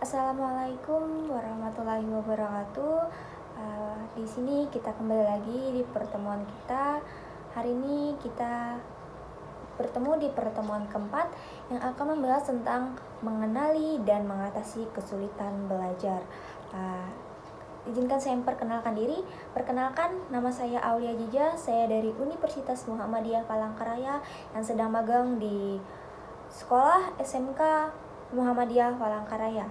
Assalamualaikum warahmatullahi wabarakatuh. Di sini kita kembali lagi di pertemuan kita. Hari ini kita bertemu di pertemuan keempat yang akan membahas tentang mengenali dan mengatasi kesulitan belajar. Izinkan saya memperkenalkan diri. Perkenalkan, nama saya Aulia Jija. Saya dari Universitas Muhammadiyah Palangkaraya yang sedang magang di Sekolah SMK Muhammadiyah Palangkaraya.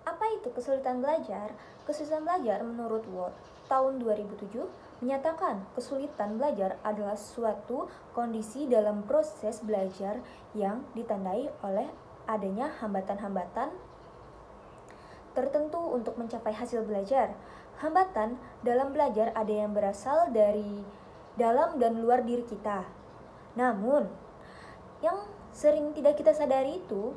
Apa itu kesulitan belajar? Kesulitan belajar menurut Word tahun 2007 menyatakan kesulitan belajar adalah suatu kondisi dalam proses belajar yang ditandai oleh adanya hambatan-hambatan tertentu untuk mencapai hasil belajar. Hambatan dalam belajar ada yang berasal dari dalam dan luar diri kita. Namun, yang sering tidak kita sadari itu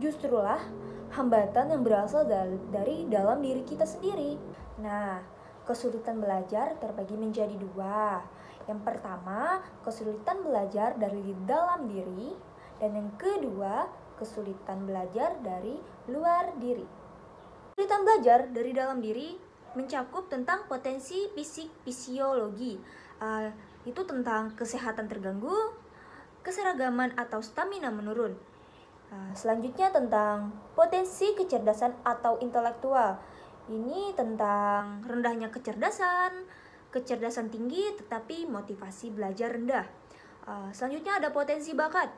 justrulah hambatan yang berasal dari dalam diri kita sendiri. Nah, kesulitan belajar terbagi menjadi dua. Yang pertama, kesulitan belajar dari dalam diri, dan yang kedua, kesulitan belajar dari luar diri. Kesulitan belajar dari dalam diri mencakup tentang potensi fisiologi. Itu tentang kesehatan terganggu, keseragaman atau stamina menurun. Selanjutnya tentang potensi kecerdasan atau intelektual. Ini tentang rendahnya kecerdasan tinggi tetapi motivasi belajar rendah. Selanjutnya ada potensi bakat.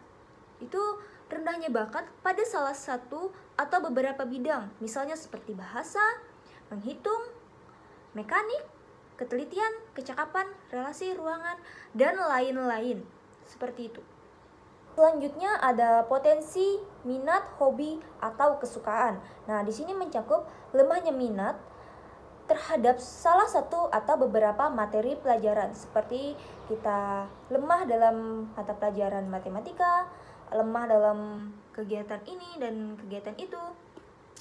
Itu rendahnya bakat pada salah satu atau beberapa bidang, misalnya seperti bahasa, menghitung, mekanik, ketelitian, kecakapan, relasi ruangan, dan lain-lain. Seperti itu. Selanjutnya ada potensi minat, hobi, atau kesukaan. Nah, di sini mencakup lemahnya minat terhadap salah satu atau beberapa materi pelajaran, seperti kita lemah dalam mata pelajaran matematika, lemah dalam kegiatan ini dan kegiatan itu.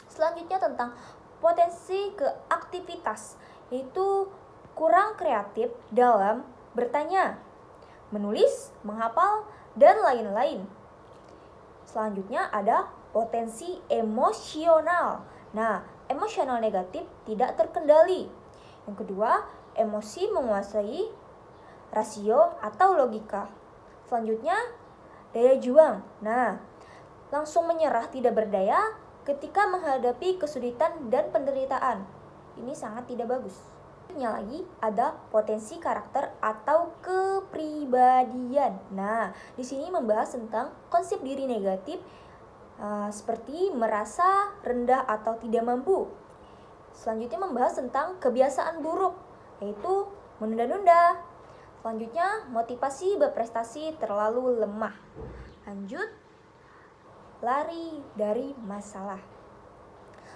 Selanjutnya tentang potensi keaktivitas, yaitu kurang kreatif dalam bertanya, menulis, menghafal, dan lain-lain. Selanjutnya ada potensi emosional. Nah, emosional negatif tidak terkendali. Yang kedua, emosi menguasai rasio atau logika. Selanjutnya, daya juang. Nah, langsung menyerah, tidak berdaya ketika menghadapi kesulitan dan penderitaan. Ini sangat tidak bagus. Lagi ada potensi karakter atau kepribadian. Nah, di sini membahas tentang konsep diri negatif, seperti merasa rendah atau tidak mampu. Selanjutnya membahas tentang kebiasaan buruk, yaitu menunda-nunda. Selanjutnya motivasi berprestasi terlalu lemah. Lanjut, lari dari masalah.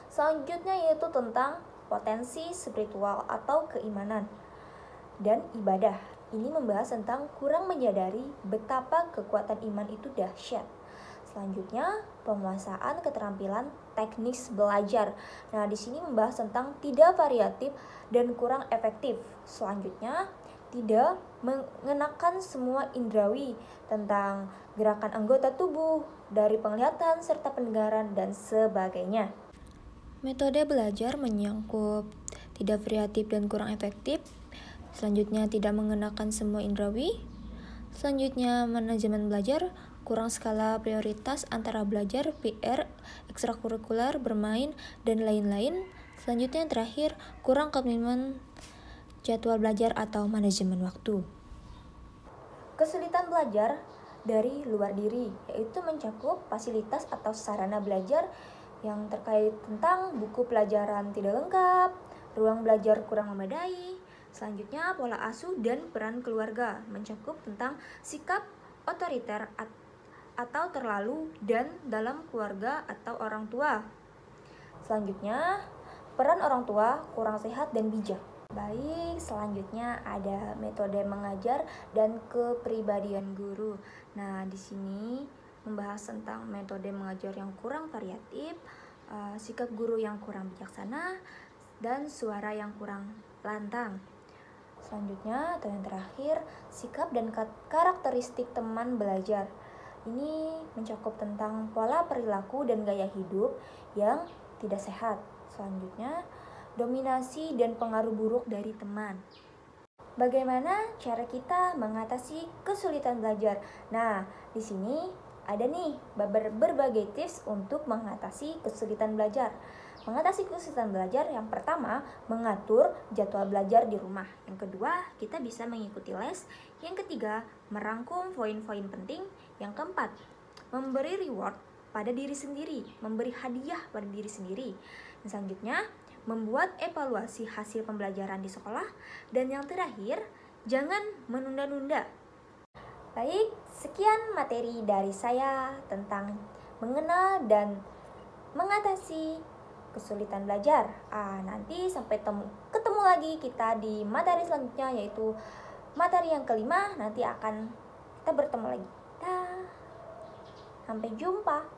Selanjutnya yaitu tentang potensi spiritual atau keimanan dan ibadah. Ini membahas tentang kurang menyadari betapa kekuatan iman itu dahsyat. Selanjutnya, penguasaan keterampilan teknis belajar. Nah, di sini membahas tentang tidak variatif dan kurang efektif. Selanjutnya, tidak mengenakan semua indrawi, tentang gerakan anggota tubuh dari penglihatan serta pendengaran dan sebagainya. Metode belajar menyangkut tidak variatif dan kurang efektif. Selanjutnya, tidak mengenakan semua indrawi. Selanjutnya, manajemen belajar, kurang skala prioritas antara belajar, PR, ekstrakurikuler, bermain, dan lain-lain. Selanjutnya, yang terakhir, kurang komitmen jadwal belajar atau manajemen waktu. Kesulitan belajar dari luar diri, yaitu mencakup fasilitas atau sarana belajar yang terkait tentang buku pelajaran tidak lengkap, ruang belajar kurang memadai. Selanjutnya, pola asuh dan peran keluarga, mencakup tentang sikap otoriter atau terlalu dan dalam keluarga atau orang tua. Selanjutnya, peran orang tua kurang sehat dan bijak. Baik, selanjutnya ada metode mengajar dan kepribadian guru. Nah, di sini membahas tentang metode mengajar yang kurang variatif, sikap guru yang kurang bijaksana, dan suara yang kurang lantang. Selanjutnya, atau yang terakhir, sikap dan karakteristik teman belajar. Ini mencakup tentang pola perilaku dan gaya hidup yang tidak sehat. Selanjutnya, dominasi dan pengaruh buruk dari teman. Bagaimana cara kita mengatasi kesulitan belajar? Nah, di sini ada nih berbagai tips untuk mengatasi kesulitan belajar. Mengatasi kesulitan belajar, yang pertama, mengatur jadwal belajar di rumah. Yang kedua, kita bisa mengikuti les. Yang ketiga, merangkum poin-poin penting. Yang keempat, memberi reward pada diri sendiri, memberi hadiah pada diri sendiri. Dan selanjutnya, membuat evaluasi hasil pembelajaran di sekolah. Dan yang terakhir, jangan menunda-nunda. Baik, sekian materi dari saya tentang mengenal dan mengatasi kesulitan belajar. Nanti sampai ketemu lagi kita di materi selanjutnya, yaitu materi yang kelima. Nanti akan kita bertemu lagi. Sampai jumpa.